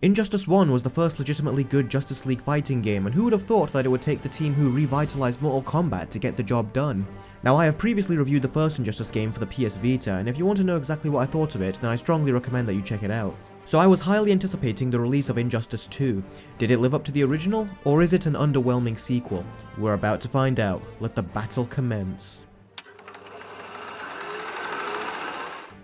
Injustice 1 was the first legitimately good Justice League fighting game, and who would have thought that it would take the team who revitalized Mortal Kombat to get the job done? Now, I have previously reviewed the first Injustice game for the PS Vita, and if you want to know exactly what I thought of it, then I strongly recommend that you check it out. So I was highly anticipating the release of Injustice 2. Did it live up to the original, or is it an underwhelming sequel? We're about to find out. Let the battle commence.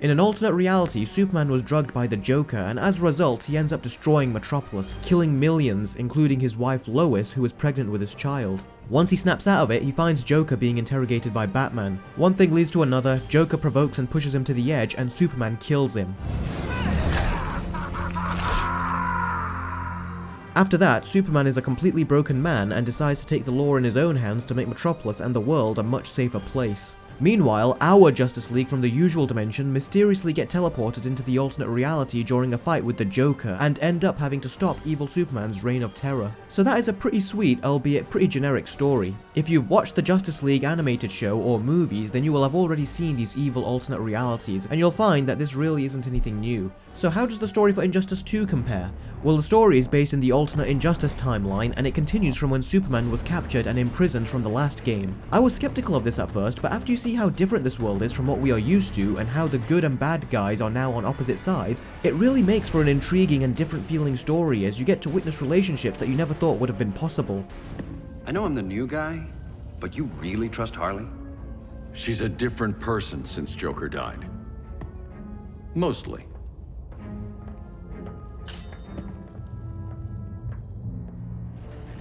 In an alternate reality, Superman was drugged by the Joker, and as a result, he ends up destroying Metropolis, killing millions, including his wife Lois, who was pregnant with his child. Once he snaps out of it, he finds Joker being interrogated by Batman. One thing leads to another, Joker provokes and pushes him to the edge, and Superman kills him. After that, Superman is a completely broken man and decides to take the law in his own hands to make Metropolis and the world a much safer place. Meanwhile, our Justice League from the usual dimension mysteriously get teleported into the alternate reality during a fight with the Joker, and end up having to stop evil Superman's reign of terror. So that is a pretty sweet, albeit pretty generic story. If you've watched the Justice League animated show or movies, then you will have already seen these evil alternate realities, and you'll find that this really isn't anything new. So how does the story for Injustice 2 compare? Well, the story is based in the alternate Injustice timeline, and it continues from when Superman was captured and imprisoned from the last game. I was skeptical of this at first, but after you see how different this world is from what we are used to, and how the good and bad guys are now on opposite sides, it really makes for an intriguing and different feeling story as you get to witness relationships that you never thought would have been possible. I know I'm the new guy, but you really trust Harley? She's a different person since Joker died. Mostly.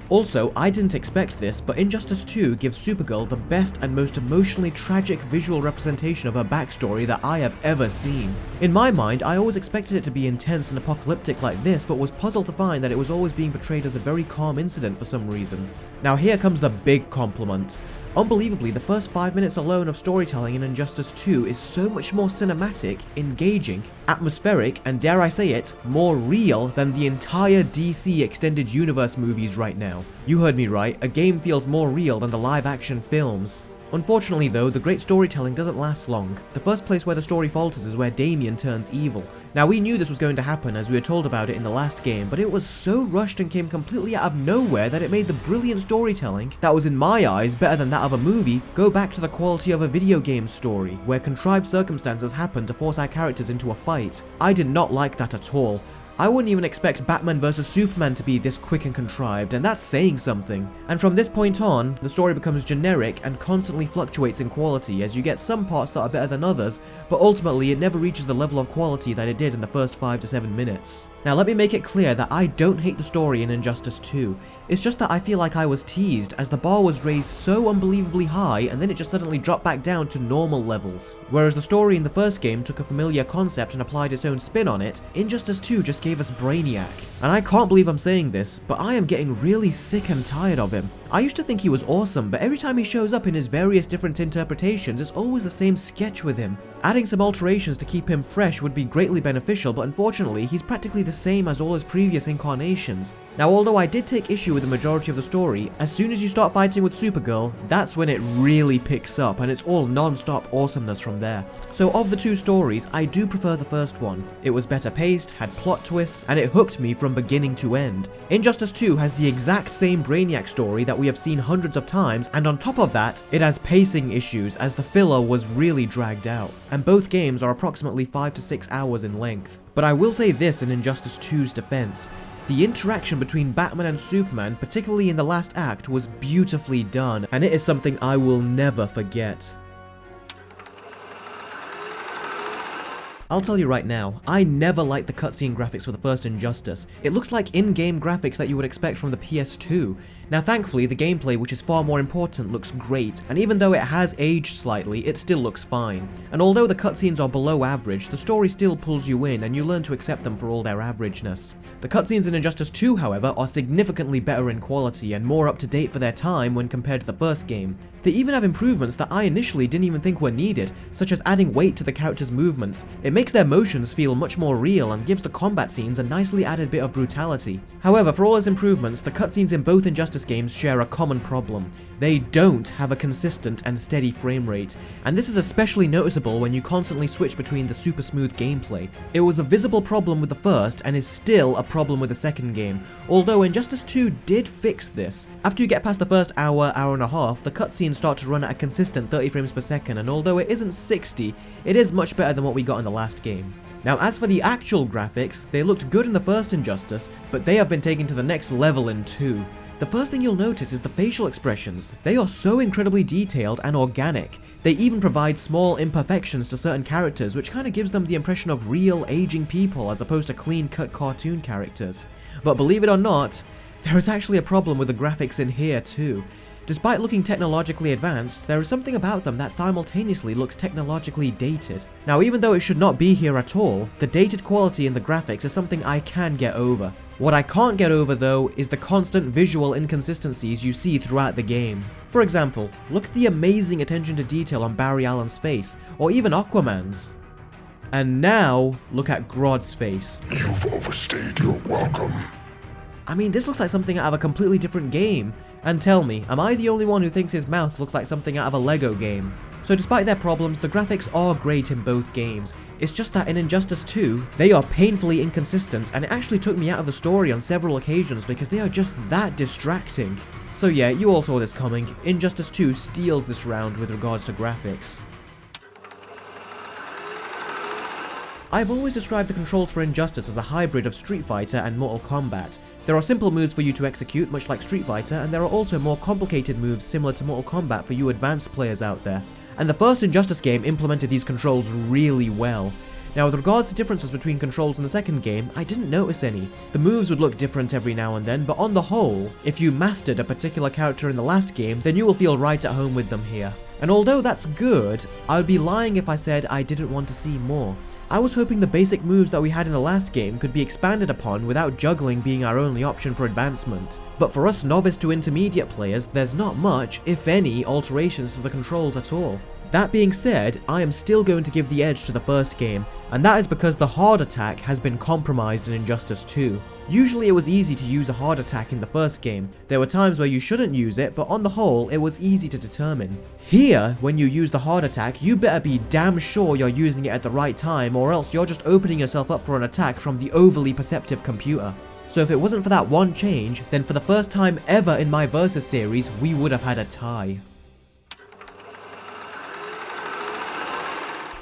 Also, I didn't expect this, but Injustice 2 gives Supergirl the best and most emotionally tragic visual representation of her backstory that I have ever seen. In my mind, I always expected it to be intense and apocalyptic like this, but was puzzled to find that it was always being portrayed as a very calm incident for some reason. Now here comes the big compliment. Unbelievably, the first 5 minutes alone of storytelling in Injustice 2 is so much more cinematic, engaging, atmospheric, and dare I say it, more real than the entire DC Extended Universe movies right now. You heard me right, a game feels more real than the live-action films. Unfortunately though, the great storytelling doesn't last long. The first place where the story falters is where Damian turns evil. Now we knew this was going to happen as we were told about it in the last game, but it was so rushed and came completely out of nowhere that it made the brilliant storytelling, that was in my eyes better than that of a movie, go back to the quality of a video game story, where contrived circumstances happen to force our characters into a fight. I did not like that at all. I wouldn't even expect Batman vs Superman to be this quick and contrived, and that's saying something. And from this point on, the story becomes generic and constantly fluctuates in quality as you get some parts that are better than others, but ultimately it never reaches the level of quality that it did in the first 5 to 7 minutes. Now let me make it clear that I don't hate the story in Injustice 2, it's just that I feel like I was teased as the bar was raised so unbelievably high and then it just suddenly dropped back down to normal levels. Whereas the story in the first game took a familiar concept and applied its own spin on it, Injustice 2 just gave us Brainiac. And I can't believe I'm saying this, but I am getting really sick and tired of him. I used to think he was awesome, but every time he shows up in his various different interpretations, it's always the same sketch with him. Adding some alterations to keep him fresh would be greatly beneficial, but unfortunately, he's practically the same as all his previous incarnations. Now, although I did take issue with the majority of the story, as soon as you start fighting with Supergirl, that's when it really picks up, and it's all non-stop awesomeness from there. So of the two stories, I do prefer the first one. It was better paced, had plot twists, and it hooked me from beginning to end. Injustice 2 has the exact same Brainiac story that we have seen hundreds of times, and on top of that, it has pacing issues as the filler was really dragged out. And both games are approximately 5 to 6 hours in length. But I will say this in Injustice 2's defense. The interaction between Batman and Superman, particularly in the last act, was beautifully done, and it is something I will never forget. I'll tell you right now, I never liked the cutscene graphics for the first Injustice. It looks like in-game graphics that you would expect from the PS2. Now thankfully, the gameplay, which is far more important, looks great, and even though it has aged slightly, it still looks fine. And although the cutscenes are below average, the story still pulls you in and you learn to accept them for all their averageness. The cutscenes in Injustice 2, however, are significantly better in quality and more up to date for their time when compared to the first game. They even have improvements that I initially didn't even think were needed, such as adding weight to the characters' movements. It makes their motions feel much more real and gives the combat scenes a nicely added bit of brutality. However, for all its improvements, the cutscenes in both Injustice games share a common problem. They don't have a consistent and steady frame rate, and this is especially noticeable when you constantly switch between the super smooth gameplay. It was a visible problem with the first and is still a problem with the second game, although Injustice 2 did fix this. After you get past the first hour and a half, the cutscenes start to run at a consistent 30 frames per second, and although it isn't 60, it is much better than what we got in the last game. Now, as for the actual graphics, they looked good in the first Injustice, but they have been taken to the next level in 2. The first thing you'll notice is the facial expressions. They are so incredibly detailed and organic. They even provide small imperfections to certain characters, which kind of gives them the impression of real aging people as opposed to clean-cut cartoon characters. But believe it or not, there is actually a problem with the graphics in here too. Despite looking technologically advanced, there is something about them that simultaneously looks technologically dated. Now, even though it should not be here at all, the dated quality in the graphics is something I can get over. What I can't get over though is the constant visual inconsistencies you see throughout the game. For example, look at the amazing attention to detail on Barry Allen's face, or even Aquaman's. And now, look at Grodd's face. You've overstayed your welcome. I mean, this looks like something out of a completely different game. And tell me, am I the only one who thinks his mouth looks like something out of a Lego game? So despite their problems, the graphics are great in both games. It's just that in Injustice 2, they are painfully inconsistent, and it actually took me out of the story on several occasions because they are just that distracting. So yeah, you all saw this coming. Injustice 2 steals this round with regards to graphics. I've always described the controls for Injustice as a hybrid of Street Fighter and Mortal Kombat. There are simple moves for you to execute, much like Street Fighter, and there are also more complicated moves similar to Mortal Kombat for you advanced players out there. And the first Injustice game implemented these controls really well. Now, with regards to differences between controls in the second game, I didn't notice any. The moves would look different every now and then, but on the whole, if you mastered a particular character in the last game, then you will feel right at home with them here. And although that's good, I would be lying if I said I didn't want to see more. I was hoping the basic moves that we had in the last game could be expanded upon without juggling being our only option for advancement. But for us novice to intermediate players, there's not much, if any, alterations to the controls at all. That being said, I am still going to give the edge to the first game, and that is because the hard attack has been compromised in Injustice 2. Usually it was easy to use a hard attack in the first game. There were times where you shouldn't use it, but on the whole, it was easy to determine. Here, when you use the hard attack, you better be damn sure you're using it at the right time, or else you're just opening yourself up for an attack from the overly perceptive computer. So if it wasn't for that one change, then for the first time ever in my Versus series, we would have had a tie.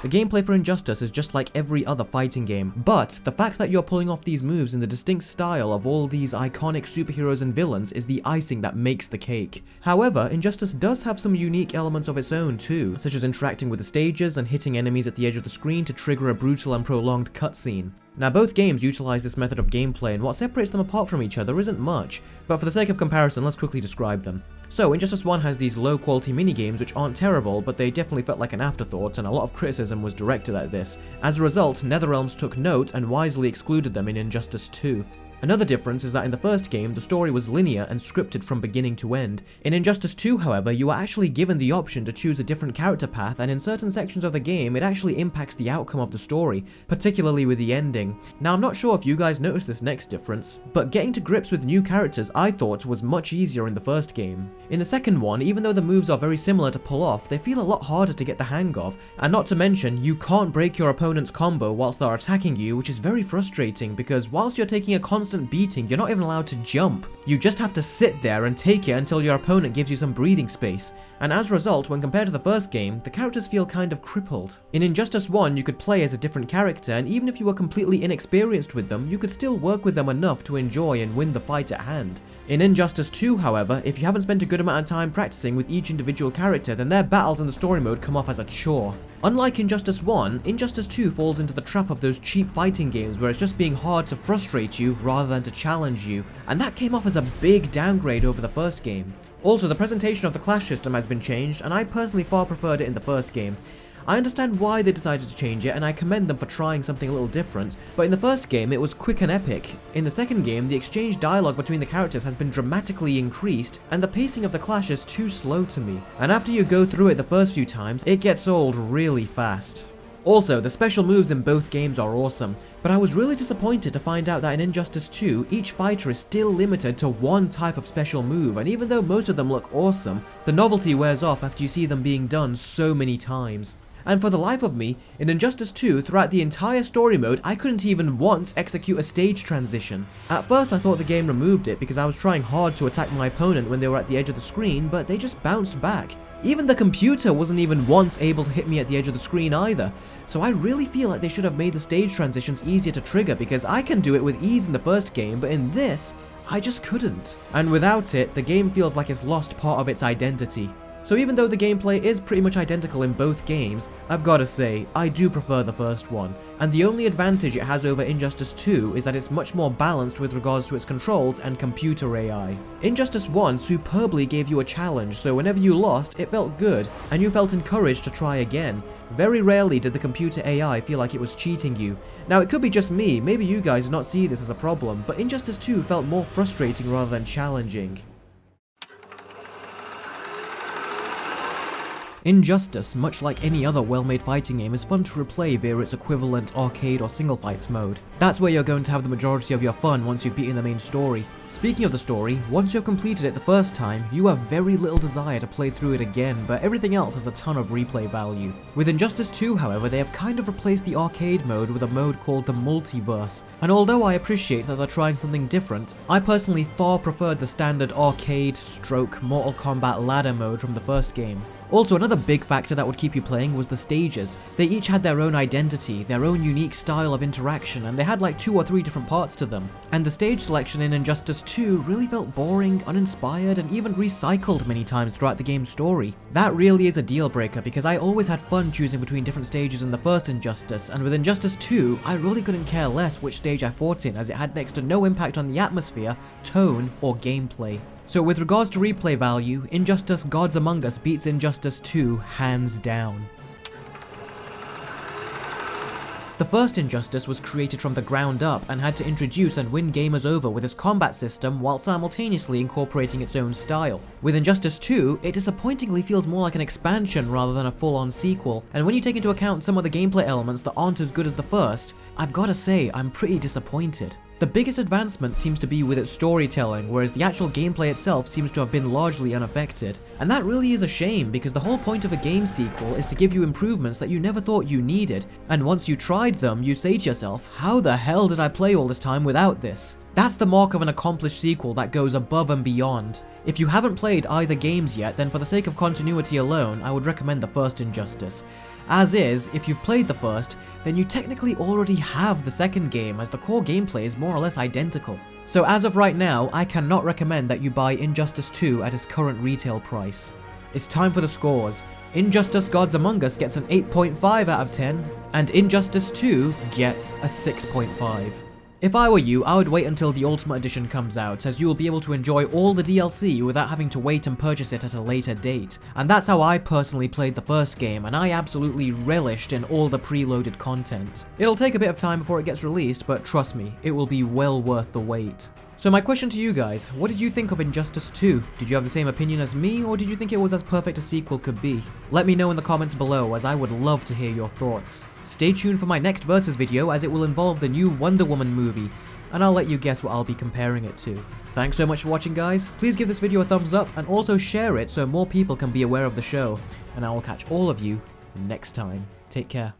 The gameplay for Injustice is just like every other fighting game, but the fact that you're pulling off these moves in the distinct style of all these iconic superheroes and villains is the icing that makes the cake. However, Injustice does have some unique elements of its own too, such as interacting with the stages and hitting enemies at the edge of the screen to trigger a brutal and prolonged cutscene. Now, both games utilize this method of gameplay, and what separates them apart from each other isn't much, but for the sake of comparison, let's quickly describe them. So, Injustice 1 has these low-quality minigames which aren't terrible, but they definitely felt like an afterthought, and a lot of criticism was directed at this. As a result, NetherRealms took note and wisely excluded them in Injustice 2. Another difference is that in the first game, the story was linear and scripted from beginning to end. In Injustice 2, however, you are actually given the option to choose a different character path, and in certain sections of the game, it actually impacts the outcome of the story, particularly with the ending. Now, I'm not sure if you guys noticed this next difference, but getting to grips with new characters I thought was much easier in the first game. In the second one, even though the moves are very similar to pull off, they feel a lot harder to get the hang of, and not to mention, you can't break your opponent's combo whilst they're attacking you, which is very frustrating because whilst you're taking a constant beating, you're not even allowed to jump. You just have to sit there and take it until your opponent gives you some breathing space. And as a result, when compared to the first game, the characters feel kind of crippled. In Injustice 1, you could play as a different character, and even if you were completely inexperienced with them, you could still work with them enough to enjoy and win the fight at hand. In Injustice 2, however, if you haven't spent a good amount of time practicing with each individual character, then their battles in the story mode come off as a chore. Unlike Injustice 1, Injustice 2 falls into the trap of those cheap fighting games where it's just being hard to frustrate you rather than to challenge you, and that came off as a big downgrade over the first game. Also, the presentation of the clash system has been changed, and I personally far preferred it in the first game. I understand why they decided to change it, and I commend them for trying something a little different, but in the first game it was quick and epic. In the second game, the exchange dialogue between the characters has been dramatically increased, and the pacing of the clash is too slow to me, and after you go through it the first few times, it gets old really fast. Also, the special moves in both games are awesome, but I was really disappointed to find out that in Injustice 2, each fighter is still limited to one type of special move, and even though most of them look awesome, the novelty wears off after you see them being done so many times. And for the life of me, in Injustice 2, throughout the entire story mode, I couldn't even once execute a stage transition. At first I thought the game removed it because I was trying hard to attack my opponent when they were at the edge of the screen, but they just bounced back. Even the computer wasn't even once able to hit me at the edge of the screen either, so I really feel like they should have made the stage transitions easier to trigger because I can do it with ease in the first game, but in this, I just couldn't. And without it, the game feels like it's lost part of its identity. So even though the gameplay is pretty much identical in both games, I've gotta say, I do prefer the first one. And the only advantage it has over Injustice 2 is that it's much more balanced with regards to its controls and computer AI. Injustice 1 superbly gave you a challenge, so whenever you lost, it felt good, and you felt encouraged to try again. Very rarely did the computer AI feel like it was cheating you. Now it could be just me, maybe you guys did not see this as a problem, but Injustice 2 felt more frustrating rather than challenging. Injustice, much like any other well-made fighting game, is fun to replay via its equivalent arcade or single fights mode. That's where you're going to have the majority of your fun once you've beaten the main story. Speaking of the story, once you've completed it the first time, you have very little desire to play through it again, but everything else has a ton of replay value. With Injustice 2, however, they have kind of replaced the arcade mode with a mode called the Multiverse, and although I appreciate that they're trying something different, I personally far preferred the standard arcade/Mortal Kombat ladder mode from the first game. Also, another big factor that would keep you playing was the stages. They each had their own identity, their own unique style of interaction, and they had like 2 or 3 different parts to them. And the stage selection in Injustice 2 really felt boring, uninspired, and even recycled many times throughout the game's story. That really is a deal breaker because I always had fun choosing between different stages in the first Injustice, and with Injustice 2, I really couldn't care less which stage I fought in as it had next to no impact on the atmosphere, tone, or gameplay. So with regards to replay value, Injustice Gods Among Us beats Injustice 2 hands down. The first Injustice was created from the ground up and had to introduce and win gamers over with its combat system while simultaneously incorporating its own style. With Injustice 2, it disappointingly feels more like an expansion rather than a full-on sequel, and when you take into account some of the gameplay elements that aren't as good as the first, I've gotta say I'm pretty disappointed. The biggest advancement seems to be with its storytelling, whereas the actual gameplay itself seems to have been largely unaffected. And that really is a shame, because the whole point of a game sequel is to give you improvements that you never thought you needed, and once you tried them, you say to yourself, how the hell did I play all this time without this? That's the mark of an accomplished sequel that goes above and beyond. If you haven't played either games yet, then for the sake of continuity alone, I would recommend the first Injustice. As is, if you've played the first, then you technically already have the second game, as the core gameplay is more or less identical. So as of right now, I cannot recommend that you buy Injustice 2 at its current retail price. It's time for the scores. Injustice Gods Among Us gets an 8.5 out of 10, and Injustice 2 gets a 6.5. If I were you, I would wait until the Ultimate Edition comes out, as you will be able to enjoy all the DLC without having to wait and purchase it at a later date. And that's how I personally played the first game, and I absolutely relished in all the preloaded content. It'll take a bit of time before it gets released, but trust me, it will be well worth the wait. So my question to you guys, what did you think of Injustice 2? Did you have the same opinion as me, or did you think it was as perfect a sequel could be? Let me know in the comments below, as I would love to hear your thoughts. Stay tuned for my next Versus video, as it will involve the new Wonder Woman movie, and I'll let you guess what I'll be comparing it to. Thanks so much for watching, guys. Please give this video a thumbs up, and also share it so more people can be aware of the show, and I will catch all of you next time. Take care.